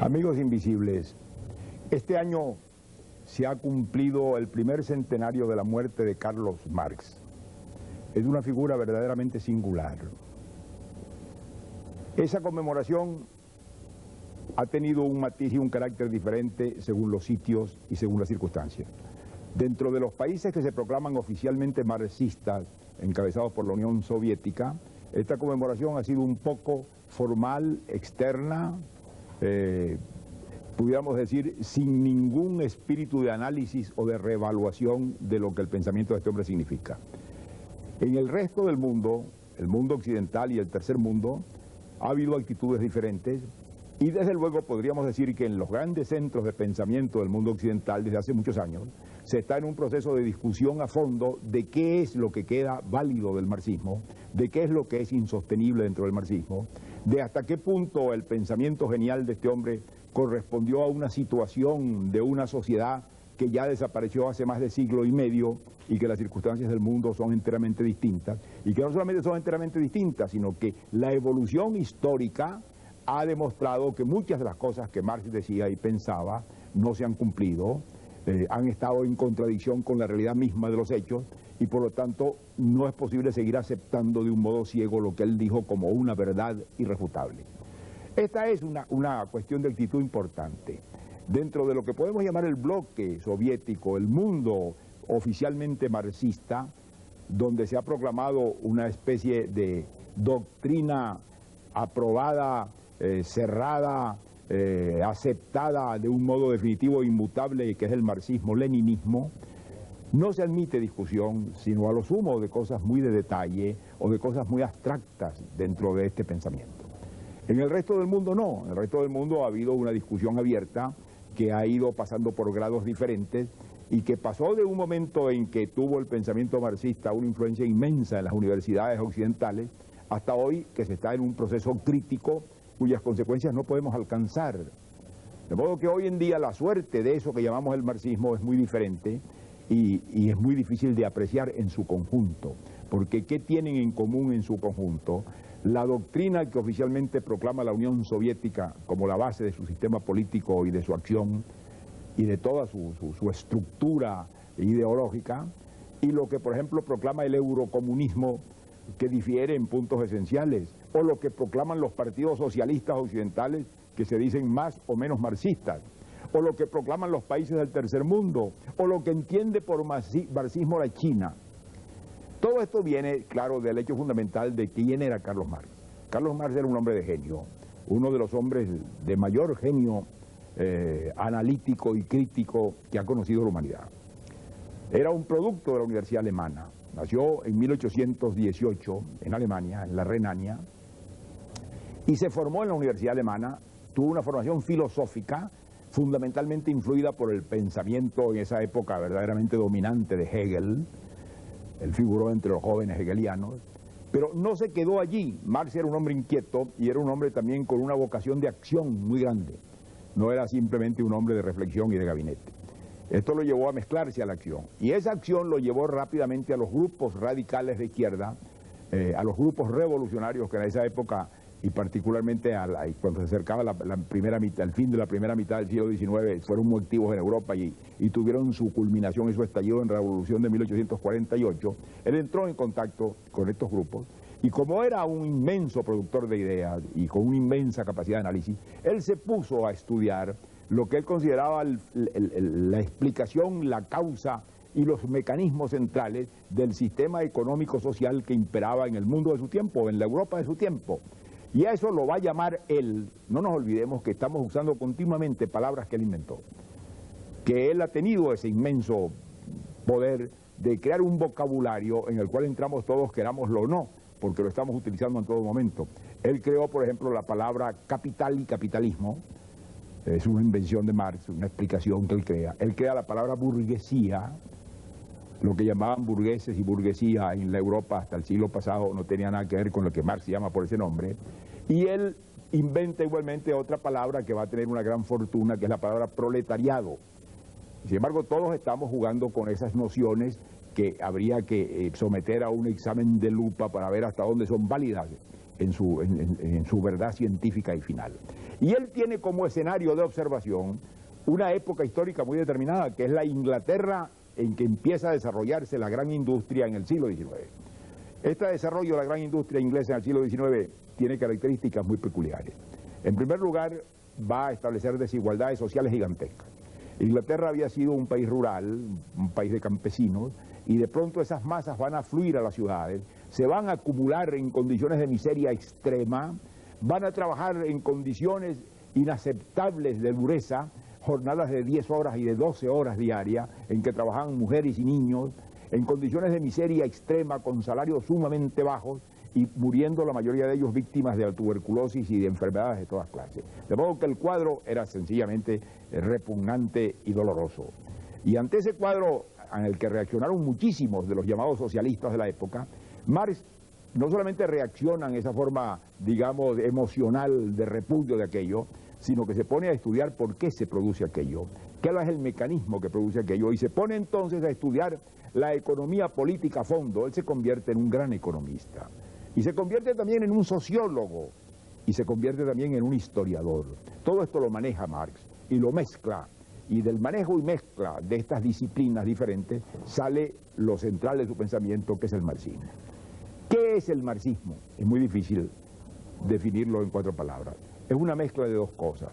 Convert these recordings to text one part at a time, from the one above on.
Amigos invisibles, este año se ha cumplido el primer centenario de la muerte de Carlos Marx. Es una figura verdaderamente singular. Esa conmemoración ha tenido un matiz y un carácter diferente según los sitios y según las circunstancias. Dentro de los países que se proclaman oficialmente marxistas, encabezados por la Unión Soviética, esta conmemoración ha sido un poco formal, externa, pudiéramos decir, sin ningún espíritu de análisis o de reevaluación de lo que el pensamiento de este hombre significa. En el resto del mundo, el mundo occidental y el tercer mundo, ha habido actitudes diferentes y desde luego podríamos decir que en los grandes centros de pensamiento del mundo occidental desde hace muchos años se está en un proceso de discusión a fondo de qué es lo que queda válido del marxismo, de qué es lo que es insostenible dentro del marxismo, de hasta qué punto el pensamiento genial de este hombre correspondió a una situación de una sociedad que ya desapareció hace más de siglo y medio y que las circunstancias del mundo son enteramente distintas, y que no solamente son enteramente distintas, sino que la evolución histórica ha demostrado que muchas de las cosas que Marx decía y pensaba no se han cumplido, han estado en contradicción con la realidad misma de los hechos, y por lo tanto no es posible seguir aceptando de un modo ciego lo que él dijo como una verdad irrefutable. Esta es una cuestión de actitud importante. Dentro de lo que podemos llamar el bloque soviético, el mundo oficialmente marxista, donde se ha proclamado una especie de doctrina aprobada, cerrada, aceptada de un modo definitivo e inmutable, que es el marxismo-leninismo, no se admite discusión, sino a lo sumo de cosas muy de detalle o de cosas muy abstractas dentro de este pensamiento. En el resto del mundo no, en el resto del mundo ha habido una discusión abierta que ha ido pasando por grados diferentes y que pasó de un momento en que tuvo el pensamiento marxista una influencia inmensa en las universidades occidentales hasta hoy que se está en un proceso crítico cuyas consecuencias no podemos alcanzar. De modo que hoy en día la suerte de eso que llamamos el marxismo es muy diferente y es muy difícil de apreciar en su conjunto, porque ¿qué tienen en común en su conjunto? La doctrina que oficialmente proclama la Unión Soviética como la base de su sistema político y de su acción y de toda su estructura ideológica, y lo que por ejemplo proclama el eurocomunismo, que difiere en puntos esenciales, o lo que proclaman los partidos socialistas occidentales que se dicen más o menos marxistas, o lo que proclaman los países del tercer mundo, o lo que entiende por marxismo la China. Todo esto viene, claro, del hecho fundamental de quién era Carlos Marx. Carlos Marx era un hombre de genio, uno de los hombres de mayor genio analítico y crítico que ha conocido la humanidad. Era un producto de la Universidad Alemana. Nació en 1818 en Alemania, en la Renania, y se formó en la Universidad Alemana. Tuvo una formación filosófica fundamentalmente influida por el pensamiento en esa época verdaderamente dominante de Hegel. Él figuró entre los jóvenes hegelianos, pero no se quedó allí. Marx era un hombre inquieto y era un hombre también con una vocación de acción muy grande. No era simplemente un hombre de reflexión y de gabinete. Esto lo llevó a mezclarse a la acción, y esa acción lo llevó rápidamente a los grupos radicales de izquierda, a los grupos revolucionarios que en esa época, y particularmente cuando se acercaba la primera mitad, el fin de la primera mitad del siglo XIX, fueron muy activos en Europa y tuvieron su culminación y su estallido en la Revolución de 1848. Él entró en contacto con estos grupos, y como era un inmenso productor de ideas y con una inmensa capacidad de análisis, él se puso a estudiar lo que él consideraba la explicación, la causa y los mecanismos centrales del sistema económico-social que imperaba en el mundo de su tiempo, en la Europa de su tiempo. Y a eso lo va a llamar él. No nos olvidemos que estamos usando continuamente palabras que él inventó, que él ha tenido ese inmenso poder de crear un vocabulario en el cual entramos todos, querámoslo o no, porque lo estamos utilizando en todo momento. Él creó, por ejemplo, la palabra capital y capitalismo. Es una invención de Marx, una explicación que él crea. Él crea la palabra burguesía. Lo que llamaban burgueses y burguesía en la Europa hasta el siglo pasado no tenía nada que ver con lo que Marx llama por ese nombre. Y él inventa igualmente otra palabra que va a tener una gran fortuna, que es la palabra proletariado. Sin embargo, todos estamos jugando con esas nociones que habría que someter a un examen de lupa para ver hasta dónde son válidas. en su verdad científica y final. Y él tiene como escenario de observación una época histórica muy determinada, que es la Inglaterra en que empieza a desarrollarse la gran industria en el siglo XIX. Este desarrollo de la gran industria inglesa en el siglo XIX tiene características muy peculiares. En primer lugar, va a establecer desigualdades sociales gigantescas. Inglaterra había sido un país rural, un país de campesinos, y de pronto esas masas van a fluir a las ciudades, se van a acumular en condiciones de miseria extrema, van a trabajar en condiciones inaceptables de dureza, jornadas de 10 horas y de 12 horas diarias, en que trabajaban mujeres y niños, en condiciones de miseria extrema, con salarios sumamente bajos, y muriendo la mayoría de ellos víctimas de la tuberculosis y de enfermedades de todas clases. De modo que el cuadro era sencillamente repugnante y doloroso. Y ante ese cuadro, en el que reaccionaron muchísimos de los llamados socialistas de la época, Marx no solamente reacciona en esa forma, digamos, emocional de repudio de aquello, sino que se pone a estudiar por qué se produce aquello, qué es el mecanismo que produce aquello, y se pone entonces a estudiar la economía política a fondo. Él se convierte en un gran economista, y se convierte también en un sociólogo, y se convierte también en un historiador. Todo esto lo maneja Marx, y lo mezcla, y del manejo y mezcla de estas disciplinas diferentes sale lo central de su pensamiento, que es el marxismo. ¿Qué es el marxismo? Es muy difícil definirlo en 4 palabras. Es una mezcla de 2 cosas.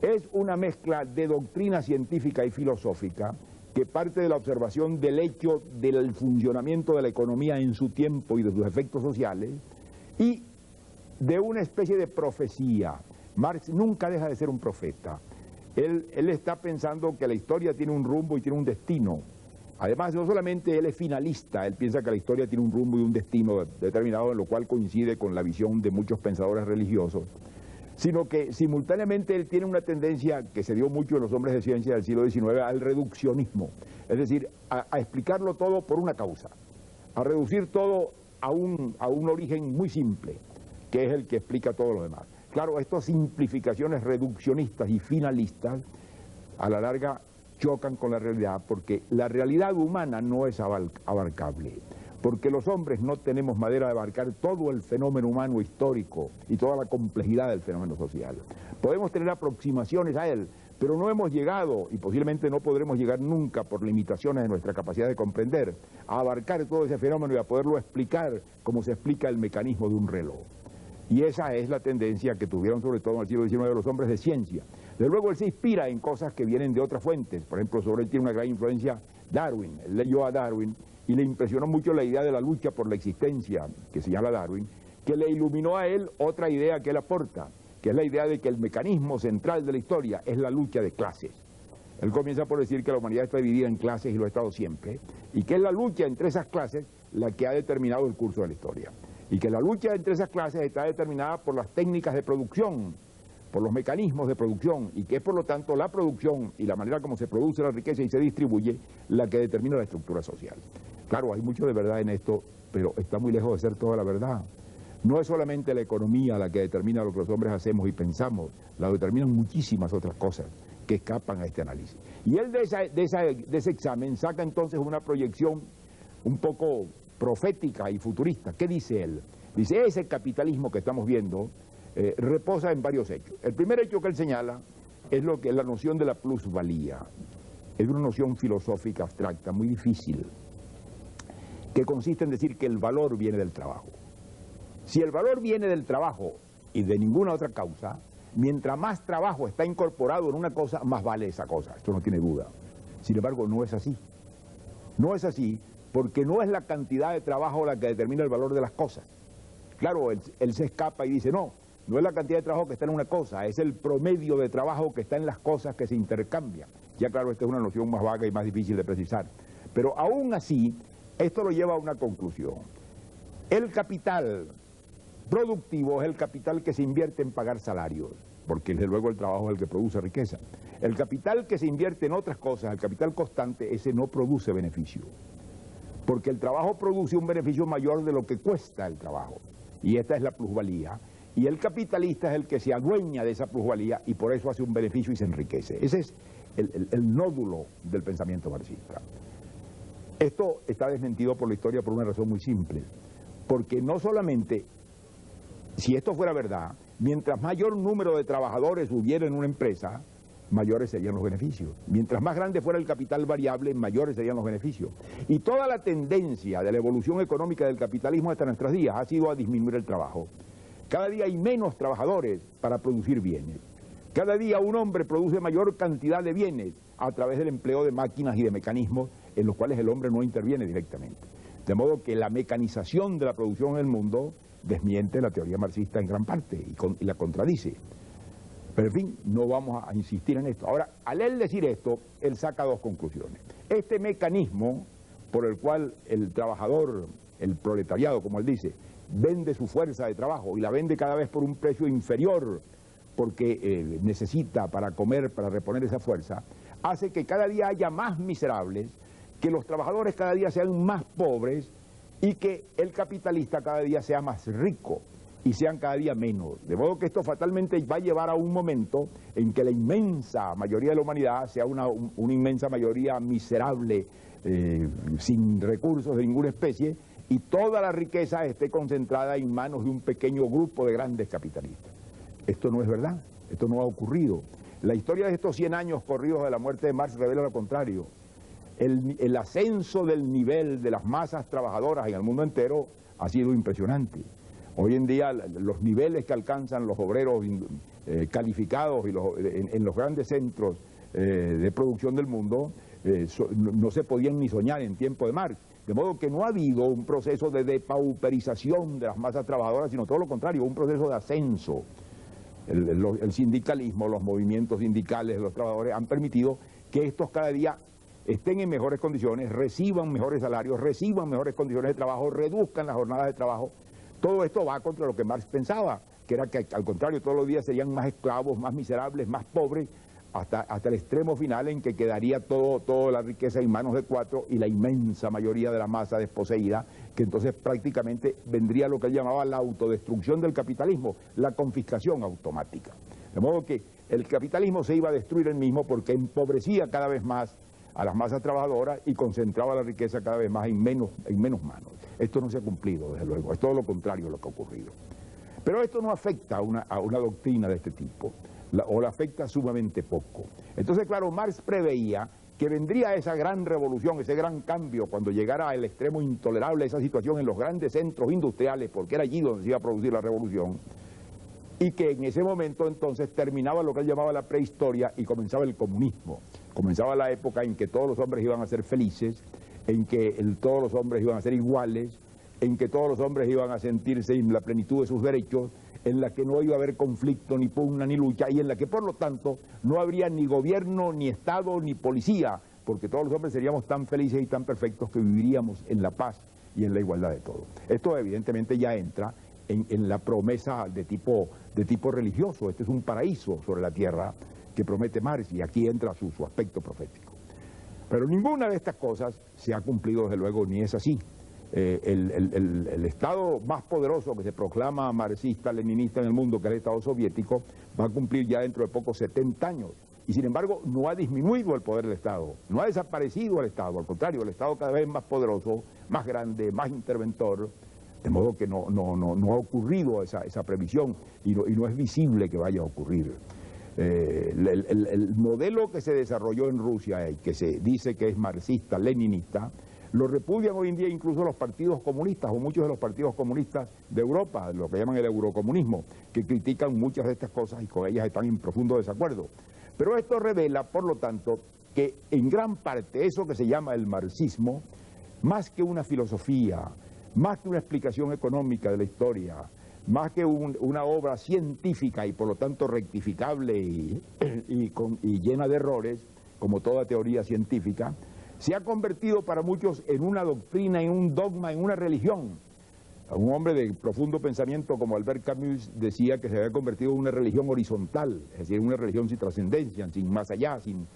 Es una mezcla de doctrina científica y filosófica que parte de la observación del hecho del funcionamiento de la economía en su tiempo y de sus efectos sociales, y de una especie de profecía. Marx nunca deja de ser un profeta. Él está pensando que la historia tiene un rumbo y tiene un destino. Además, no solamente él es finalista, él piensa que la historia tiene un rumbo y un destino determinado, en lo cual coincide con la visión de muchos pensadores religiosos, sino que simultáneamente él tiene una tendencia que se dio mucho en los hombres de ciencia del siglo XIX al reduccionismo, es decir, a explicarlo todo por una causa, a reducir todo a un origen muy simple, que es el que explica todo lo demás. Claro, estas simplificaciones reduccionistas y finalistas, a la larga chocan con la realidad, porque la realidad humana no es abarcable, porque los hombres no tenemos manera de abarcar todo el fenómeno humano histórico y toda la complejidad del fenómeno social. Podemos tener aproximaciones a él, pero no hemos llegado, y posiblemente no podremos llegar nunca por limitaciones de nuestra capacidad de comprender, a abarcar todo ese fenómeno y a poderlo explicar como se explica el mecanismo de un reloj. Y esa es la tendencia que tuvieron sobre todo en el siglo XIX los hombres de ciencia. Desde luego él se inspira en cosas que vienen de otras fuentes. Por ejemplo, sobre él tiene una gran influencia Darwin. Él leyó a Darwin y le impresionó mucho la idea de la lucha por la existencia, que señala Darwin, que le iluminó a él otra idea que él aporta, que es la idea de que el mecanismo central de la historia es la lucha de clases. Él comienza por decir que la humanidad está dividida en clases y lo ha estado siempre, y que es la lucha entre esas clases la que ha determinado el curso de la historia. Y que la lucha entre esas clases está determinada por las técnicas de producción, por los mecanismos de producción, y que es por lo tanto la producción y la manera como se produce la riqueza y se distribuye la que determina la estructura social. Claro, hay mucho de verdad en esto, pero está muy lejos de ser toda la verdad. No es solamente la economía la que determina lo que los hombres hacemos y pensamos, la determinan muchísimas otras cosas que escapan a este análisis. Y él de ese examen saca entonces una proyección un poco profética y futurista. ¿Qué dice él? Dice, ese capitalismo que estamos viendo reposa en varios hechos. El primer hecho que él señala es lo que es la noción de la plusvalía. Es una noción filosófica abstracta, muy difícil, que consiste en decir que el valor viene del trabajo. Si el valor viene del trabajo y de ninguna otra causa, mientras más trabajo está incorporado en una cosa, más vale esa cosa. Esto no tiene duda. Sin embargo, no es así. No es así, porque no es la cantidad de trabajo la que determina el valor de las cosas. Claro, él se escapa y dice, no es la cantidad de trabajo que está en una cosa, es el promedio de trabajo que está en las cosas que se intercambian. Ya claro, esta es una noción más vaga y más difícil de precisar. Pero aún así, esto lo lleva a una conclusión. El capital productivo es el capital que se invierte en pagar salarios, porque desde luego el trabajo es el que produce riqueza. El capital que se invierte en otras cosas, el capital constante, ese no produce beneficio, porque el trabajo produce un beneficio mayor de lo que cuesta el trabajo, y esta es la plusvalía, y el capitalista es el que se adueña de esa plusvalía y por eso hace un beneficio y se enriquece. Ese es el nódulo del pensamiento marxista. Esto está desmentido por la historia por una razón muy simple, porque no solamente si esto fuera verdad, mientras mayor número de trabajadores hubiera en una empresa, mayores serían los beneficios. Mientras más grande fuera el capital variable, mayores serían los beneficios. Y toda la tendencia de la evolución económica del capitalismo hasta nuestros días ha sido a disminuir el trabajo. Cada día hay menos trabajadores para producir bienes. Cada día un hombre produce mayor cantidad de bienes a través del empleo de máquinas y de mecanismos en los cuales el hombre no interviene directamente. De modo que la mecanización de la producción en el mundo desmiente la teoría marxista en gran parte y la contradice. Pero en fin, no vamos a insistir en esto. Ahora, al él decir esto, él saca dos conclusiones. Este mecanismo por el cual el trabajador, el proletariado, como él dice, vende su fuerza de trabajo y la vende cada vez por un precio inferior porque necesita para comer, para reponer esa fuerza, hace que cada día haya más miserables, que los trabajadores cada día sean más pobres y que el capitalista cada día sea más rico y sean cada día menos. De modo que esto fatalmente va a llevar a un momento en que la inmensa mayoría de la humanidad sea una inmensa mayoría miserable, sin recursos de ninguna especie, y toda la riqueza esté concentrada en manos de un pequeño grupo de grandes capitalistas. Esto no es verdad, esto no ha ocurrido. La historia de estos 100 años corridos de la muerte de Marx revela lo contrario. El ascenso del nivel de las masas trabajadoras en el mundo entero ha sido impresionante. Hoy en día los niveles que alcanzan los obreros calificados en los grandes centros de producción del mundo no se podían ni soñar en tiempo de Marx. De modo que no ha habido un proceso de depauperización de las masas trabajadoras, sino todo lo contrario, un proceso de ascenso. El sindicalismo, los movimientos sindicales de los trabajadores han permitido que estos cada día estén en mejores condiciones, reciban mejores salarios, reciban mejores condiciones de trabajo, reduzcan las jornadas de trabajo. Todo esto va contra lo que Marx pensaba, que era que al contrario todos los días serían más esclavos, más miserables, más pobres, hasta el extremo final en que quedaría toda la riqueza en manos de 4 y la inmensa mayoría de la masa desposeída, que entonces prácticamente vendría lo que él llamaba la autodestrucción del capitalismo, la confiscación automática. De modo que el capitalismo se iba a destruir él mismo porque empobrecía cada vez más a las masas trabajadoras y concentraba la riqueza cada vez más en menos manos. Esto no se ha cumplido, desde luego, es todo lo contrario lo que ha ocurrido. Pero esto no afecta a una doctrina de este tipo, o la afecta sumamente poco. Entonces, claro, Marx preveía que vendría esa gran revolución, ese gran cambio, cuando llegara al extremo intolerable esa situación en los grandes centros industriales, porque era allí donde se iba a producir la revolución, y que en ese momento entonces terminaba lo que él llamaba la prehistoria y comenzaba el comunismo. Comenzaba la época en que todos los hombres iban a ser felices, en que todos los hombres iban a ser iguales, en que todos los hombres iban a sentirse en la plenitud de sus derechos, en la que no iba a haber conflicto, ni pugna, ni lucha, y en la que por lo tanto no habría ni gobierno, ni Estado, ni policía, porque todos los hombres seríamos tan felices y tan perfectos que viviríamos en la paz y en la igualdad de todos. Esto evidentemente ya entra en la promesa de tipo religioso. Este es un paraíso sobre la tierra que promete Marx, y aquí entra su aspecto profético. Pero ninguna de estas cosas se ha cumplido, desde luego, ni es así. El Estado más poderoso que se proclama marxista, leninista en el mundo, que es el Estado soviético, va a cumplir ya dentro de poco 70 años. Y sin embargo, no ha disminuido el poder del Estado, no ha desaparecido el Estado, al contrario, el Estado cada vez es más poderoso, más grande, más interventor, de modo que no ha ocurrido esa previsión y no es visible que vaya a ocurrir. El modelo que se desarrolló en Rusia y que se dice que es marxista, leninista, lo repudian hoy en día incluso los partidos comunistas o muchos de los partidos comunistas de Europa, lo que llaman el eurocomunismo, que critican muchas de estas cosas y con ellas están en profundo desacuerdo. Pero esto revela, por lo tanto, que en gran parte eso que se llama el marxismo, más que una filosofía, más que una explicación económica de la historia, más que una obra científica y por lo tanto rectificable y llena de errores, como toda teoría científica, se ha convertido para muchos en una doctrina, en un dogma, en una religión. Un hombre de profundo pensamiento como Albert Camus decía que se había convertido en una religión horizontal, es decir, en una religión sin trascendencia, sin más allá, sin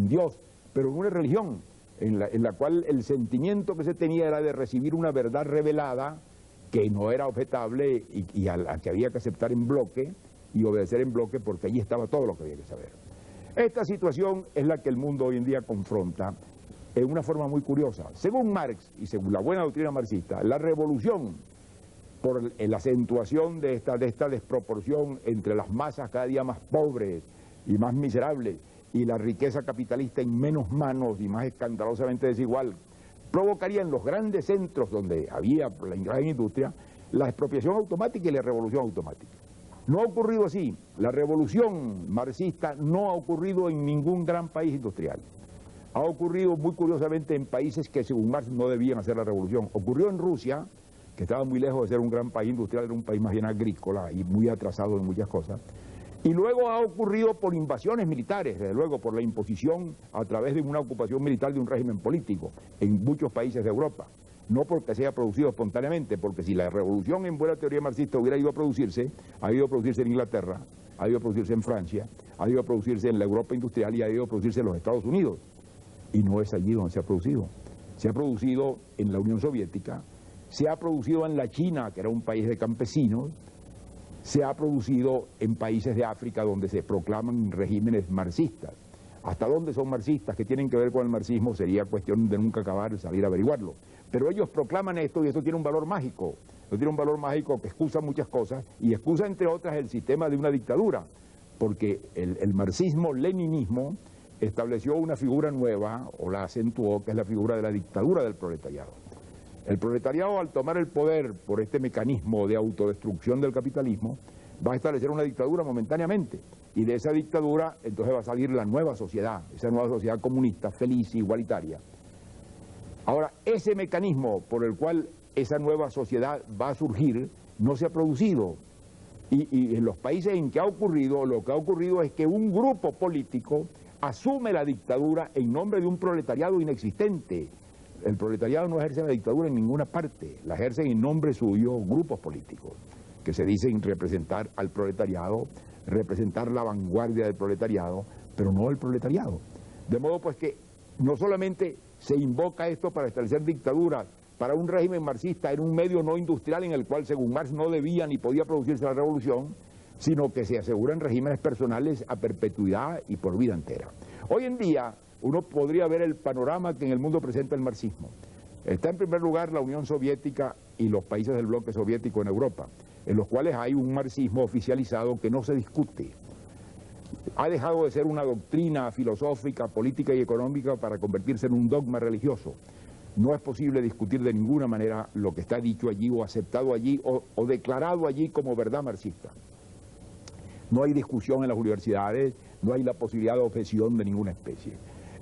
Dios, pero en una religión en la cual el sentimiento que se tenía era de recibir una verdad revelada que no era objetable y a la que había que aceptar en bloque y obedecer en bloque, porque allí estaba todo lo que había que saber. Esta situación es la que el mundo hoy en día confronta en una forma muy curiosa. Según Marx y según la buena doctrina marxista, la revolución por la acentuación de esta desproporción entre las masas cada día más pobres y más miserables y la riqueza capitalista en menos manos y más escandalosamente desigual, provocaría en los grandes centros donde había la gran industria la expropiación automática y la revolución automática. No ha ocurrido así. La revolución marxista no ha ocurrido en ningún gran país industrial. Ha ocurrido muy curiosamente en países que según Marx no debían hacer la revolución. Ocurrió en Rusia, que estaba muy lejos de ser un gran país industrial, era un país más bien agrícola y muy atrasado en muchas cosas. Y luego ha ocurrido por invasiones militares, desde luego por la imposición a través de una ocupación militar de un régimen político en muchos países de Europa. No porque se haya producido espontáneamente, porque si la revolución en buena teoría marxista hubiera ido a producirse, ha ido a producirse en Inglaterra, ha ido a producirse en Francia, ha ido a producirse en la Europa industrial y ha ido a producirse en los Estados Unidos. Y no es allí donde se ha producido. Se ha producido en la Unión Soviética, se ha producido en la China, que era un país de campesinos, se ha producido en países de África donde se proclaman regímenes marxistas. ¿Hasta dónde son marxistas? ¿Qué tienen que ver con el marxismo? Sería cuestión de nunca acabar, salir a averiguarlo. Pero ellos proclaman esto y esto tiene un valor mágico. Esto tiene un valor mágico que excusa muchas cosas y excusa entre otras el sistema de una dictadura. Porque el marxismo-leninismo estableció una figura nueva, o la acentuó, que es la figura de la dictadura del proletariado. El proletariado, al tomar el poder por este mecanismo de autodestrucción del capitalismo, va a establecer una dictadura momentáneamente, y de esa dictadura entonces va a salir la nueva sociedad, esa nueva sociedad comunista, feliz, igualitaria. Ahora, ese mecanismo por el cual esa nueva sociedad va a surgir no se ha producido, y en los países en que ha ocurrido, lo que ha ocurrido es que un grupo político asume la dictadura en nombre de un proletariado inexistente. El proletariado no ejerce la dictadura en ninguna parte, la ejercen en nombre suyo grupos políticos que se dicen representar al proletariado, representar la vanguardia del proletariado, pero no el proletariado. De modo pues que no solamente se invoca esto para establecer dictaduras, para un régimen marxista en un medio no industrial en el cual según Marx no debía ni podía producirse la revolución, sino que se aseguran regímenes personales a perpetuidad y por vida entera. Hoy en día uno podría ver el panorama que en el mundo presenta el marxismo. Está en primer lugar la Unión Soviética y los países del bloque soviético en Europa, en los cuales hay un marxismo oficializado que no se discute. Ha dejado de ser una doctrina filosófica, política y económica para convertirse en un dogma religioso. No es posible discutir de ninguna manera lo que está dicho allí o aceptado allí o declarado allí como verdad marxista. No hay discusión en las universidades, no hay la posibilidad de objeción de ninguna especie.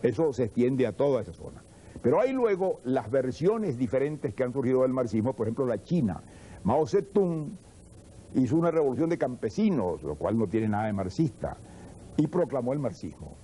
Eso se extiende a toda esa zona. Pero hay luego las versiones diferentes que han surgido del marxismo, por ejemplo la China. Mao Zedong hizo una revolución de campesinos, lo cual no tiene nada de marxista, y proclamó el marxismo.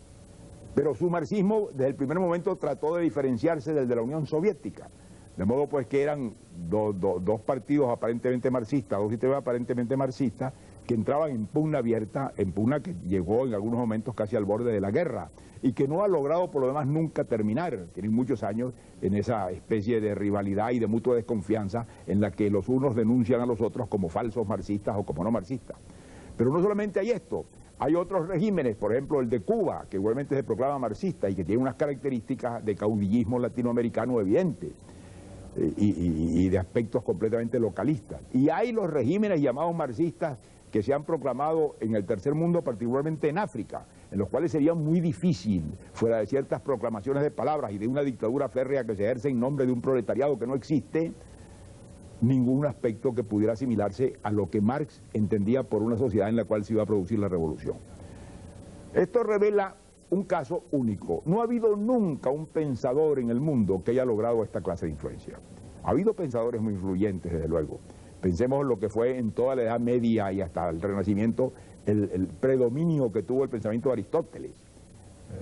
Pero su marxismo desde el primer momento trató de diferenciarse del de la Unión Soviética. De modo pues que eran dos partidos aparentemente marxistas, dos sistemas aparentemente marxistas, que entraban en pugna abierta, en pugna que llegó en algunos momentos casi al borde de la guerra, y que no ha logrado por lo demás nunca terminar. Tienen muchos años en esa especie de rivalidad y de mutua desconfianza en la que los unos denuncian a los otros como falsos marxistas o como no marxistas. Pero no solamente hay esto, hay otros regímenes, por ejemplo el de Cuba, que igualmente se proclama marxista y que tiene unas características de caudillismo latinoamericano evidentes y de aspectos completamente localistas. Y hay los regímenes llamados marxistas que se han proclamado en el tercer mundo, particularmente en África, en los cuales sería muy difícil, fuera de ciertas proclamaciones de palabras y de una dictadura férrea que se ejerce en nombre de un proletariado que no existe, ningún aspecto que pudiera asimilarse a lo que Marx entendía por una sociedad en la cual se iba a producir la revolución. Esto revela un caso único. No ha habido nunca un pensador en el mundo que haya logrado esta clase de influencia. Ha habido pensadores muy influyentes, desde luego. Pensemos lo que fue en toda la Edad Media y hasta el Renacimiento el predominio que tuvo el pensamiento de Aristóteles.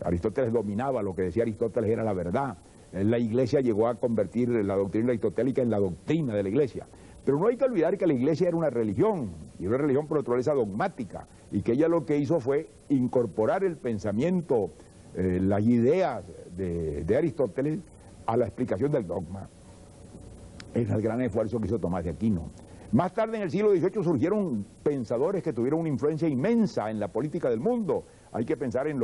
Aristóteles dominaba, lo que decía Aristóteles era la verdad. La Iglesia llegó a convertir la doctrina aristotélica en la doctrina de la Iglesia. Pero no hay que olvidar que la Iglesia era una religión, y una religión por naturaleza dogmática, y que ella lo que hizo fue incorporar el pensamiento, las ideas de Aristóteles a la explicación del dogma. Es el gran esfuerzo que hizo Tomás de Aquino. Más tarde, en el siglo XVIII, surgieron pensadores que tuvieron una influencia inmensa en la política del mundo. Hay que pensar en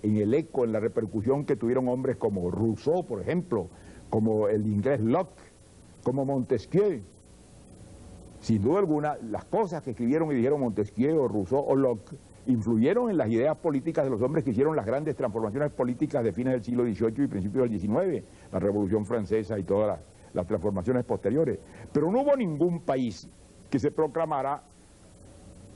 el eco, en la repercusión que tuvieron hombres como Rousseau, por ejemplo, como el inglés Locke, como Montesquieu. Sin duda alguna, las cosas que escribieron y dijeron Montesquieu, Rousseau o Locke influyeron en las ideas políticas de los hombres que hicieron las grandes transformaciones políticas de fines del siglo XVIII y principios del XIX, la Revolución Francesa y todas las transformaciones posteriores. Pero no hubo ningún país que se proclamara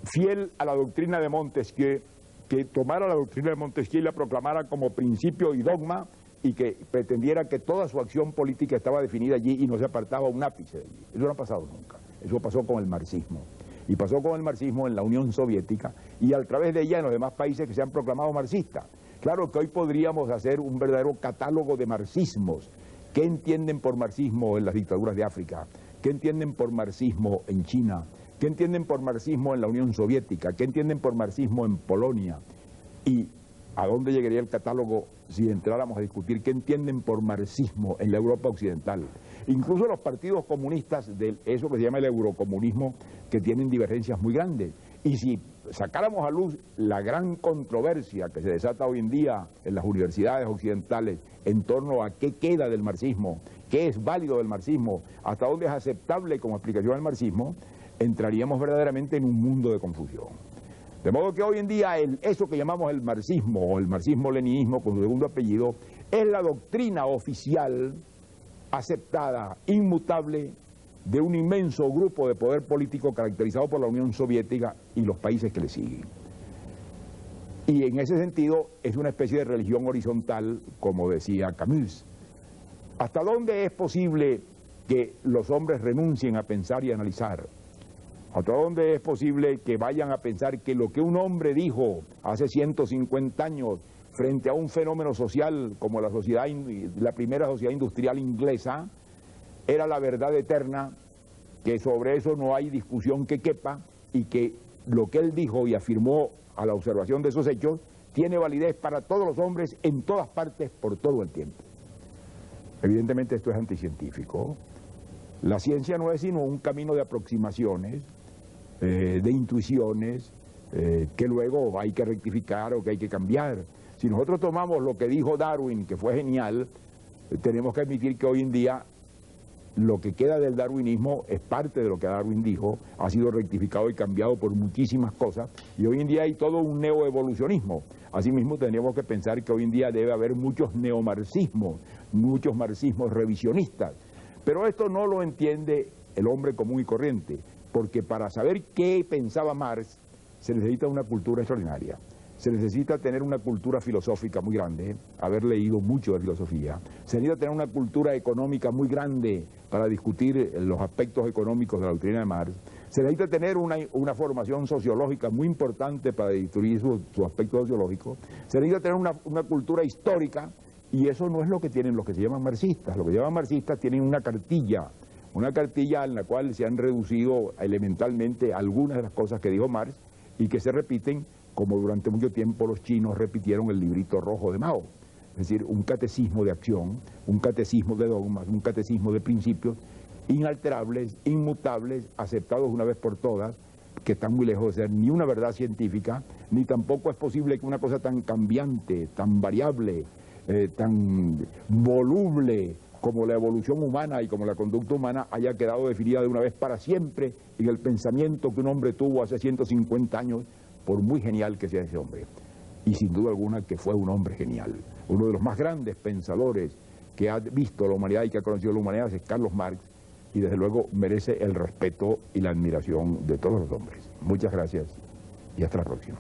fiel a la doctrina de Montesquieu, que tomara la doctrina de Montesquieu y la proclamara como principio y dogma, y que pretendiera que toda su acción política estaba definida allí y no se apartaba un ápice de allí. Eso no ha pasado nunca. Eso pasó con el marxismo. Y pasó con el marxismo en la Unión Soviética y a través de ella en los demás países que se han proclamado marxistas. Claro que hoy podríamos hacer un verdadero catálogo de marxismos. ¿Qué entienden por marxismo en las dictaduras de África? ¿Qué entienden por marxismo en China? ¿Qué entienden por marxismo en la Unión Soviética? ¿Qué entienden por marxismo en Polonia? ¿Y a dónde llegaría el catálogo si entráramos a discutir qué entienden por marxismo en la Europa occidental? Incluso los partidos comunistas de eso que se llama el eurocomunismo, que tienen divergencias muy grandes. Y si sacáramos a luz la gran controversia que se desata hoy en día en las universidades occidentales en torno a qué queda del marxismo, qué es válido del marxismo, hasta dónde es aceptable como explicación del marxismo, entraríamos verdaderamente en un mundo de confusión. De modo que hoy en día eso que llamamos el marxismo o el marxismo-leninismo con su segundo apellido es la doctrina oficial aceptada, inmutable, de un inmenso grupo de poder político caracterizado por la Unión Soviética y los países que le siguen. Y en ese sentido es una especie de religión horizontal, como decía Camus. ¿Hasta dónde es posible que los hombres renuncien a pensar y analizar? ¿Hasta dónde es posible que vayan a pensar que lo que un hombre dijo hace 150 años frente a un fenómeno social como la primera sociedad industrial inglesa era la verdad eterna, que sobre eso no hay discusión que quepa y que lo que él dijo y afirmó a la observación de esos hechos tiene validez para todos los hombres en todas partes por todo el tiempo? Evidentemente esto es anticientífico. La ciencia no es sino un camino de aproximaciones, de intuiciones, que luego hay que rectificar o que hay que cambiar. Si nosotros tomamos lo que dijo Darwin, que fue genial, tenemos que admitir que hoy en día lo que queda del darwinismo es parte de lo que Darwin dijo, ha sido rectificado y cambiado por muchísimas cosas, y hoy en día hay todo un neoevolucionismo. Asimismo tendríamos que pensar que hoy en día debe haber muchos neomarxismos, muchos marxismos revisionistas, pero esto no lo entiende el hombre común y corriente, porque para saber qué pensaba Marx se necesita una cultura extraordinaria. Se necesita tener una cultura filosófica muy grande, haber leído mucho de filosofía. Se necesita tener una cultura económica muy grande para discutir los aspectos económicos de la doctrina de Marx. Se necesita tener una formación sociológica muy importante para discutir su aspecto sociológico. Se necesita tener una cultura histórica, y eso no es lo que tienen los que se llaman marxistas. Los que se llaman marxistas tienen una cartilla en la cual se han reducido elementalmente algunas de las cosas que dijo Marx y que se repiten, como durante mucho tiempo los chinos repitieron el librito rojo de Mao. Es decir, un catecismo de acción, un catecismo de dogmas, un catecismo de principios inalterables, inmutables, aceptados una vez por todas, que están muy lejos de ser ni una verdad científica, ni tampoco es posible que una cosa tan cambiante, tan variable, tan voluble como la evolución humana y como la conducta humana haya quedado definida de una vez para siempre en el pensamiento que un hombre tuvo hace 150 años, por muy genial que sea ese hombre. Y sin duda alguna que fue un hombre genial. Uno de los más grandes pensadores que ha visto la humanidad y que ha conocido la humanidad es Carlos Marx, y desde luego merece el respeto y la admiración de todos los hombres. Muchas gracias y hasta la próxima.